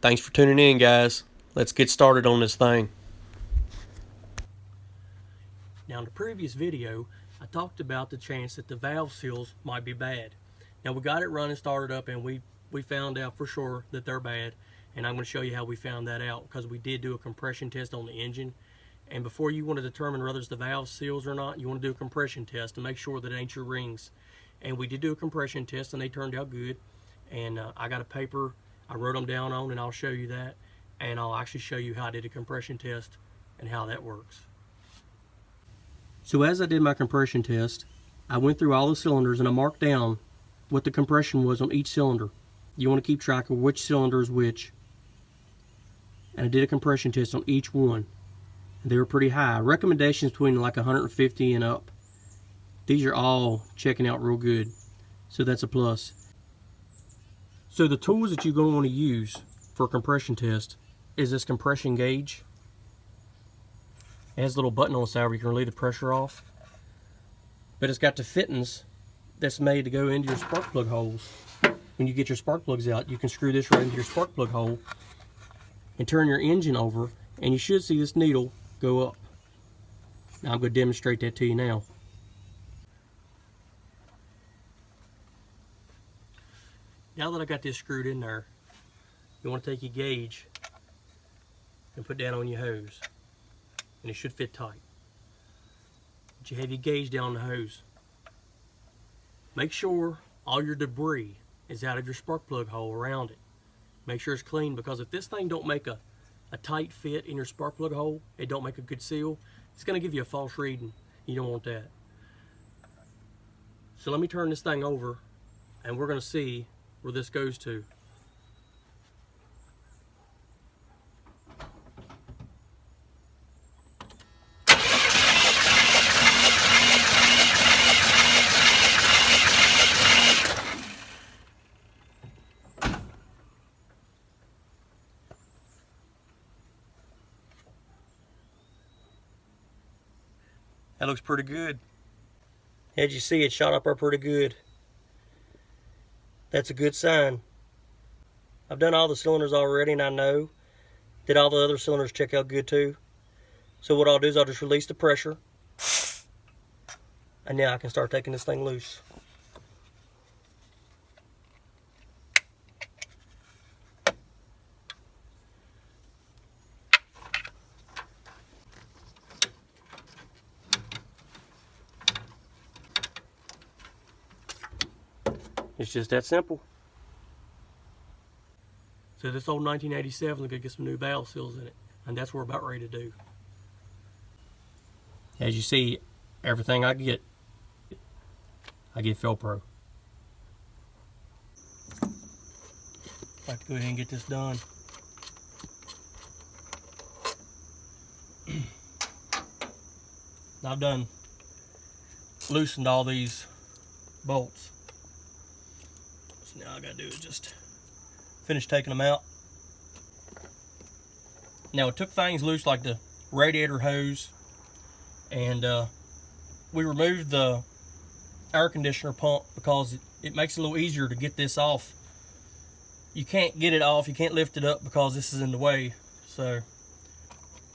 Thanks for tuning in, guys. Let's get started on this thing. Now in the previous video, I talked about the chance that the valve seals might be bad. Now we got it running, started up, and we found out for sure that they're bad. And I'm going to show you how we found that out, because we did do a compression test on the engine. And before you want to determine whether it's the valve seals or not, you want to do a compression test to make sure that it ain't your rings. And we did do a compression test, and they turned out good. And I got a paper I wrote them down on, and I'll show you that. And I'll actually show you how I did a compression test and how that works. So as I did my compression test, I went through all the cylinders and I marked down what the compression was on each cylinder. You want to keep track of which cylinder is which. And I did a compression test on each one. They were pretty high. Recommendations between like 150 and up. These are all checking out real good. So that's a plus. So the tools that you're going to want to use for a compression test is this compression gauge. It has a little button on the side where you can relieve the pressure off. But it's got the fittings that's made to go into your spark plug holes. When you get your spark plugs out, you can screw this right into your spark plug hole and turn your engine over, and you should see this needle go up. Now I'm going to demonstrate that to you now. Now that I got this screwed in there, you want to take your gauge and put that on your hose. And it should fit tight. But you have your gauge down the hose. Make sure all your debris is out of your spark plug hole around it. Make sure it's clean, because if this thing don't make a tight fit in your spark plug hole, it don't make a good seal, it's going to give you a false reading. You don't want that. So let me turn this thing over, and we're going to see where this goes to. That looks pretty good. As you see, it shot up there pretty good. That's a good sign. I've done all the cylinders already, and I know that all the other cylinders check out good too. So what I'll do is I'll just release the pressure, and now I can start taking this thing loose. It's just that simple. So this old 1987 is going to get some new valve seals in it, and that's what we're about ready to do. As you see, everything I get Felpro. I'd like to go ahead and get this done. I've done loosened all these bolts. Now all I gotta do is just finish taking them out. Now it took things loose like the radiator hose, and we removed the air conditioner pump because it makes it a little easier to get this off. You can't get it off, you can't lift it up because this is in the way. So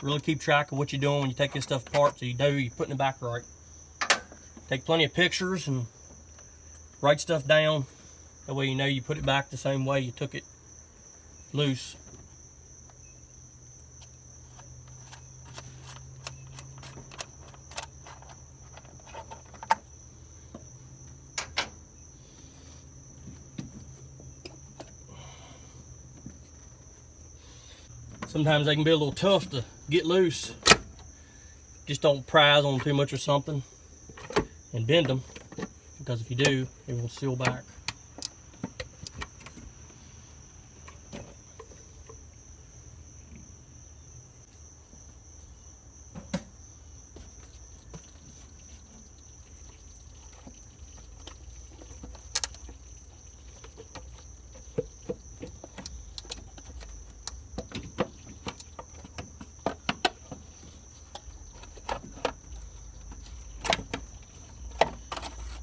really keep track of what you're doing when you take this stuff apart, so you know you're putting it back right. Take plenty of pictures and write stuff down. That way you know you put it back the same way you took it loose. Sometimes they can be a little tough to get loose. Just don't prise on them too much or something and bend them, because if you do, it will seal back.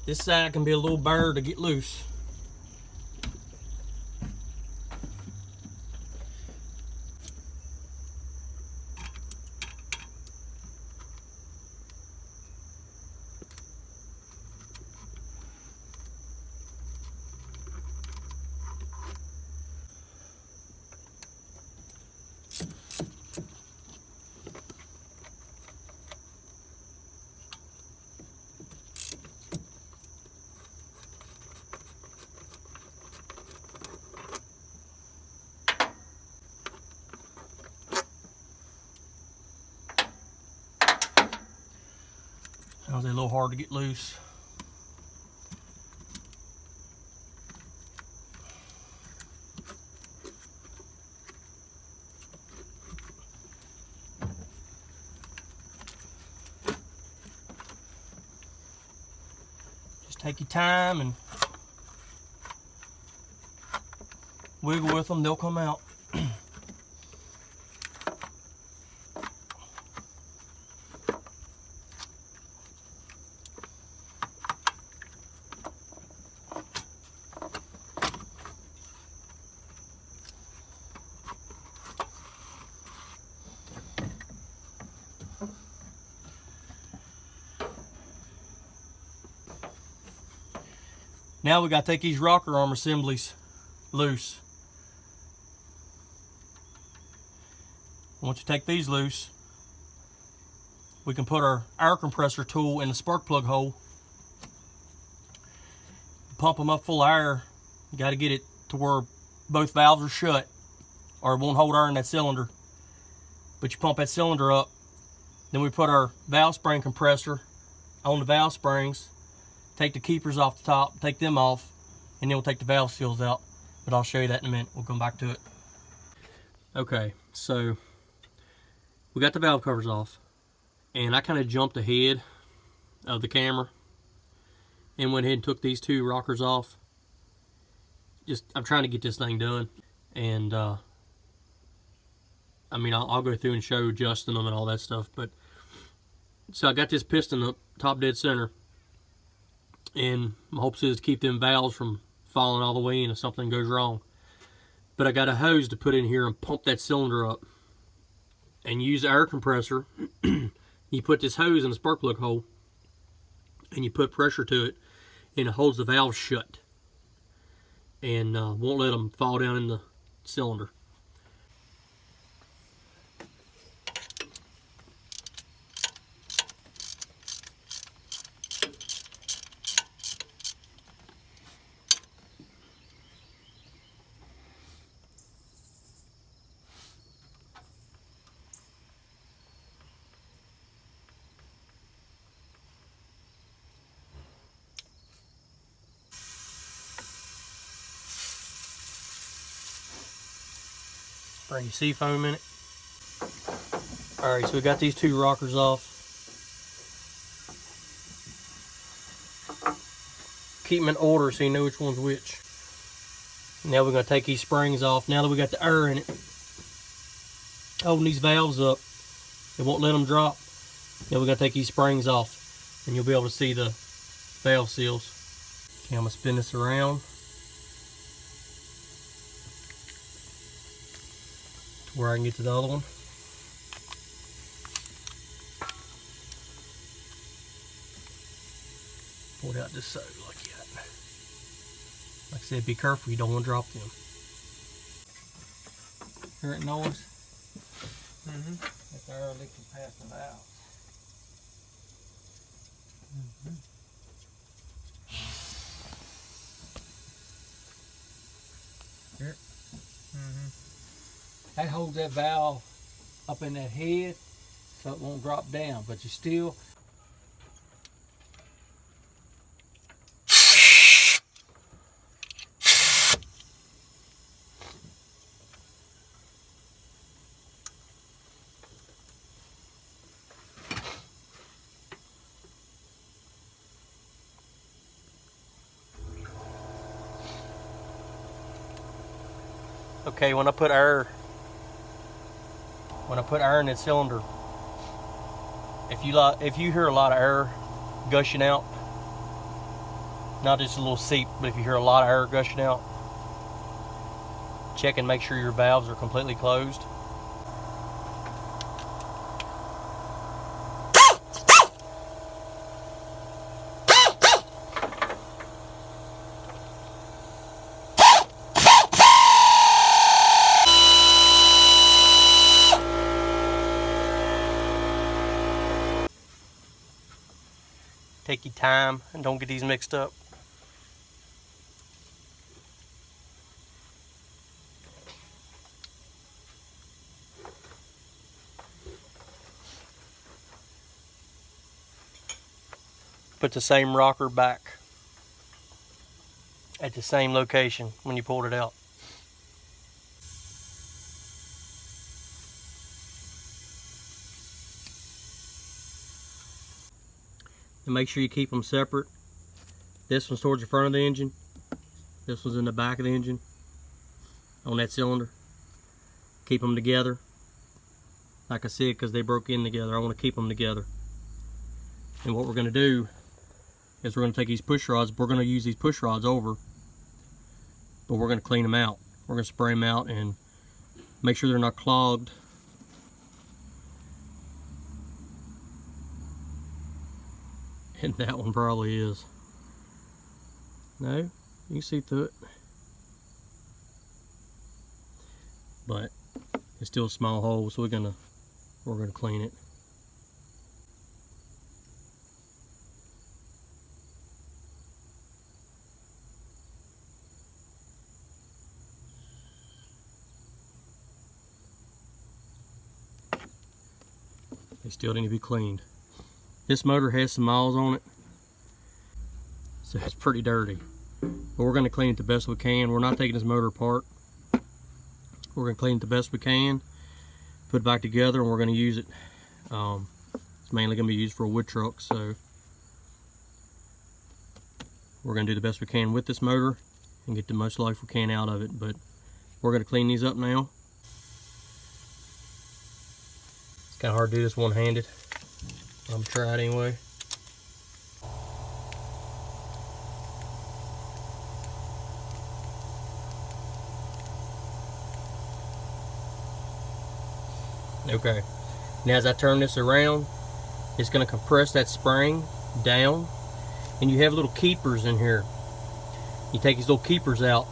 This side can be a little burr to get loose. Sometimes they're a little hard to get loose. Just take your time and wiggle with them, they'll come out. Now we got to take these rocker arm assemblies loose. Once you take these loose, we can put our air compressor tool in the spark plug hole. Pump them up full of air. You got to get it to where both valves are shut or it won't hold air in that cylinder. But you pump that cylinder up. Then we put our valve spring compressor on the valve springs, take the keepers off the top, take them off, and then we'll take the valve seals out. But I'll show you that in a minute. We'll come back to it. Okay, so we got the valve covers off, and I kind of jumped ahead of the camera and went ahead and took these two rockers off. I'm trying to get this thing done, and I mean, I'll go through and show adjusting them and all that stuff. But so I got this piston up top dead center, and my hopes is to keep them valves from falling all the way in if something goes wrong. But I got a hose to put in here and pump that cylinder up, and use the air compressor. You put this hose in the spark plug hole, and you put pressure to it, and it holds the valve shut, and won't let them fall down in the cylinder. Bring your sea foam in it. Alright, so we got these two rockers off. Keep them in order so you know which one's which. Now we're going to take these springs off. Now that we got the air in it, holding these valves up, it won't let them drop. Now we're going to take these springs off, and you'll be able to see the valve seals. Okay, I'm going to spin this around to where I can get to the other one. Pull it out just so, like that. Like I said, be careful, you don't want to drop them. Hear that noise? Mm-hmm. That's air leaking past the valve. Mm-hmm. Here. Mm-hmm. That holds that valve up in that head so it won't drop down, but you still. Okay, when I put air in that cylinder, if you hear a lot of air gushing out, not just a little seep, but if you hear a lot of air gushing out, check and make sure your valves are completely closed. Take your time and don't get these mixed up. put the same rocker back at the same location when you pulled it out. And make sure you keep them separate. This one's towards the front of the engine. This one's in the back of the engine on that cylinder. Keep them together. Like I said, because they broke in together, I want to keep them together. And what we're going to do is we're going to take these push rods. We're going to use these push rods over, but we're going to clean them out. We're going to spray them out and make sure they're not clogged. And that one probably is. No, you can see through it. But it's still a small hole, so we're gonna clean it. They still need to be cleaned. This motor has some miles on it, so it's pretty dirty. But we're going to clean it the best we can. We're not taking this motor apart. We're going to clean it the best we can, put it back together, and we're going to use it. It's mainly going to be used for a wood truck, so we're going to do the best we can with this motor and get the most life we can out of it. But we're going to clean these up now. It's kind of hard to do this one-handed. I'm gonna try it anyway. Okay, now as I turn this around, it's going to compress that spring down, and you have little keepers in here. You take these little keepers out,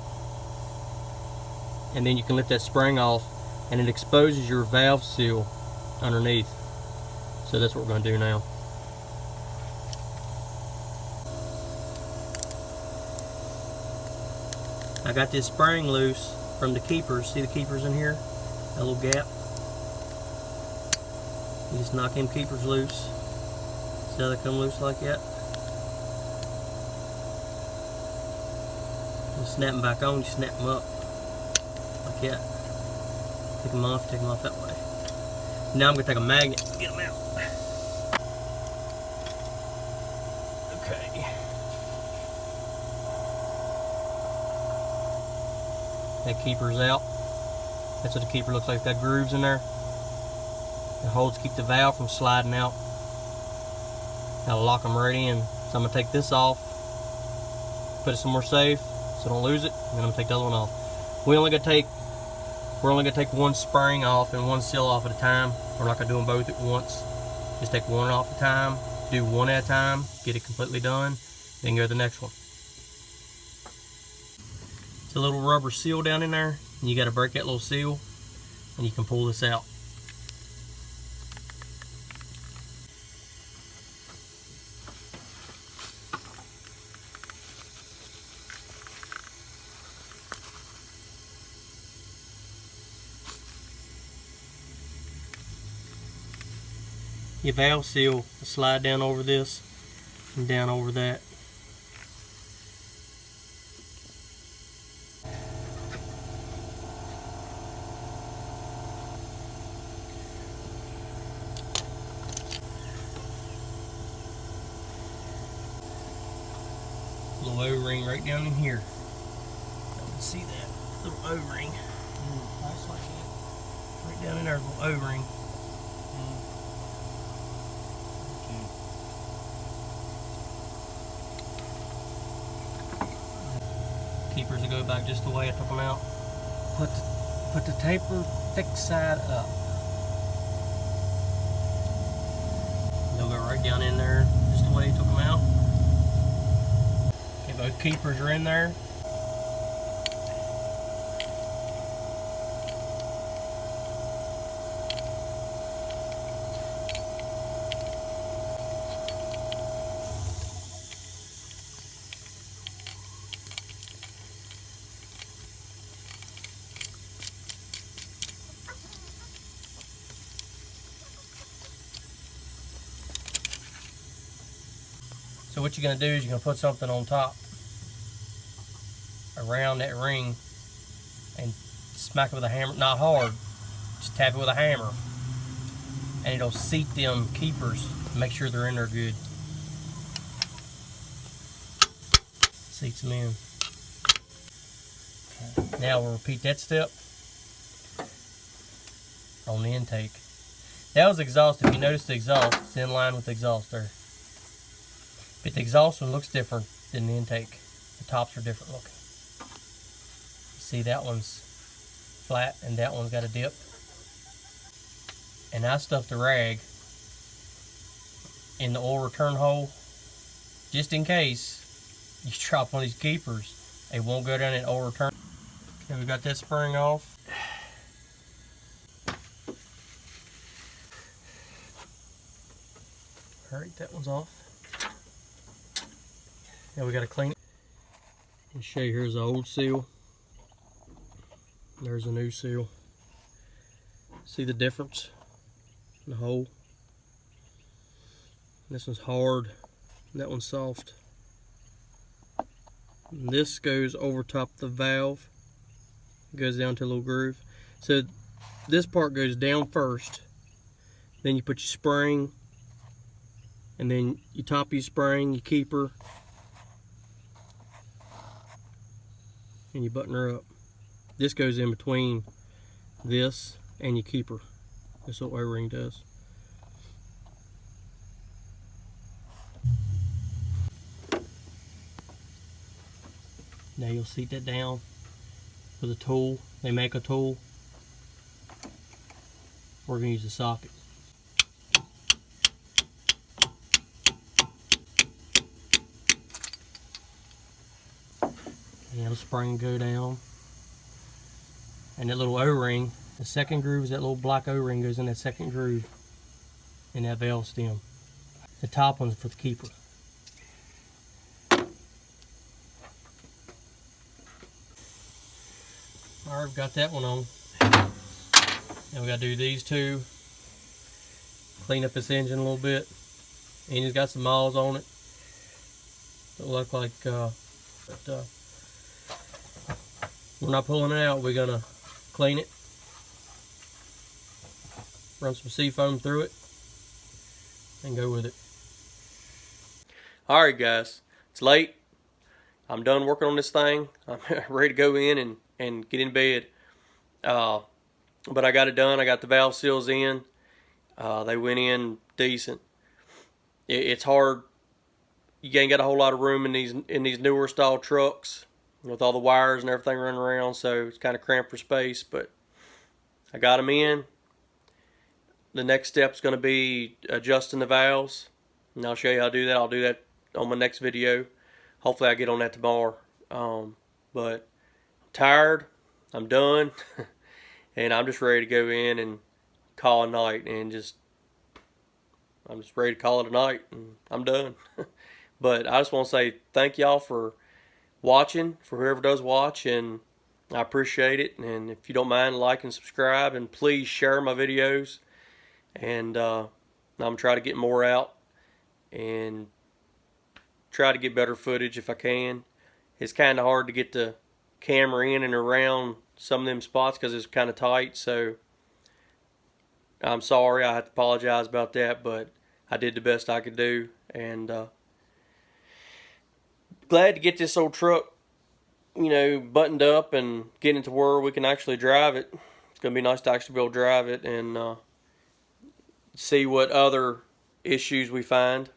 and then you can lift that spring off, and it exposes your valve seal underneath. So that's what we're going to do now. I got this spring loose from the keepers. See the keepers in here? That little gap. You just knock them keepers loose. See how they come loose like that? You snap them back on, you snap them up like that. Take them off that way. Now I'm going to take a magnet and get them out. Okay. That keeper's out. That's what the keeper looks like. It's got grooves in there. It holds, keep the valve from sliding out. That'll lock them right in. So I'm going to take this off, put it somewhere safe so don't lose it, and then I'm going to take the other one off. We're only going to take one spring off and one seal off at a time. We're not going to do them both at once. Just take one off at a time, do one at a time, get it completely done, then go to the next one. It's a little rubber seal down in there, and you got to break that little seal, and you can pull this out. Your valve seal will slide down over this and down over that. Little O-ring right down in here. I can see that little O-ring. Nice like that. Right down in there, little O-ring. Keepers will go back just the way I took them out. Put the taper thick side up. They'll go right down in there just the way you took them out. Okay, both keepers are in there. So what you're going to do is you're going to put something on top around that ring and smack it with a hammer, not hard, just tap it with a hammer, and it'll seat them keepers, make sure they're in there good. Seats them in. Okay. Now we'll repeat that step on the intake. That was exhaust. If you notice the exhaust, it's in line with the exhaust there. But the exhaust one looks different than the intake. The tops are different looking. You see that one's flat and that one's got a dip. And I stuffed the rag in the oil return hole just in case you drop one of these keepers. They won't go down that oil return. Okay, we got that spring off. Alright, that one's off. Now we gotta clean it. I'll show you, here's the old seal. There's a new seal. See the difference in the hole? This one's hard, that one's soft. And this goes over top the valve. It goes down to a little groove. So this part goes down first. Then you put your spring, and then you top your spring, your keeper, and you button her up. This goes in between this and your keeper. That's what O-ring does. Now you'll seat that down with a tool. They make a tool. We're going to use a socket. And the spring go down. And that little O-ring, the second groove is that little black O-ring goes in that second groove in that valve stem. The top one's for the keeper. Alright, we've got that one on. Now we gotta do these two. Clean up this engine a little bit. Engine's got some miles on it. Don't look like, we're not pulling it out. We're gonna clean it. Run some seafoam through it. And go with it. Alright guys, it's late. I'm done working on this thing. I'm ready to go in and get in bed. But I got it done. I got the valve seals in. They went in decent. It's hard. You ain't got a whole lot of room in these newer style trucks with all the wires and everything running around, so it's kind of cramped for space. But I got them in. The next step is going to be adjusting the valves, and I'll show you how to do that. I'll do that on my next video. Hopefully I get on that tomorrow. But I'm tired. I'm done. And I'm just ready to go in and call a night, and I'm just ready to call it a night, and I'm done. But I just want to say thank y'all for watching, for whoever does watch, and I appreciate it. And if you don't mind, like and subscribe, and please share my videos. And I'm going to try to get more out and try to get better footage if I can. It's kind of hard to get the camera in and around some of them spots because it's kind of tight, so I'm sorry. I have to apologize about that, but I did the best I could do, and glad to get this old truck, you know, buttoned up and getting it to where we can actually drive it. It's going to be nice to actually be able to drive it and see what other issues we find.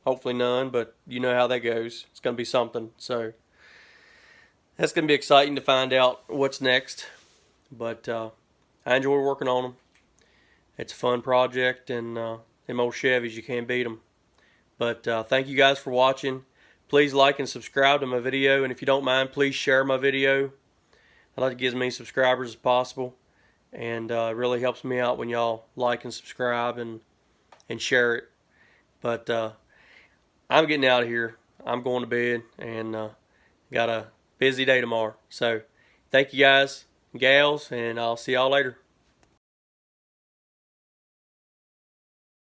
Hopefully none, but you know how that goes. It's going to be something, so that's going to be exciting to find out what's next. But I enjoy working on them. It's a fun project, and them old Chevys, you can't beat them. But thank you guys for watching. Please like and subscribe to my video, and if you don't mind, please share my video. I'd like to get as many subscribers as possible, and it really helps me out when y'all like and subscribe and share it. But I'm getting out of here. I'm going to bed, and got a busy day tomorrow. So thank you guys and gals, and I'll see y'all later.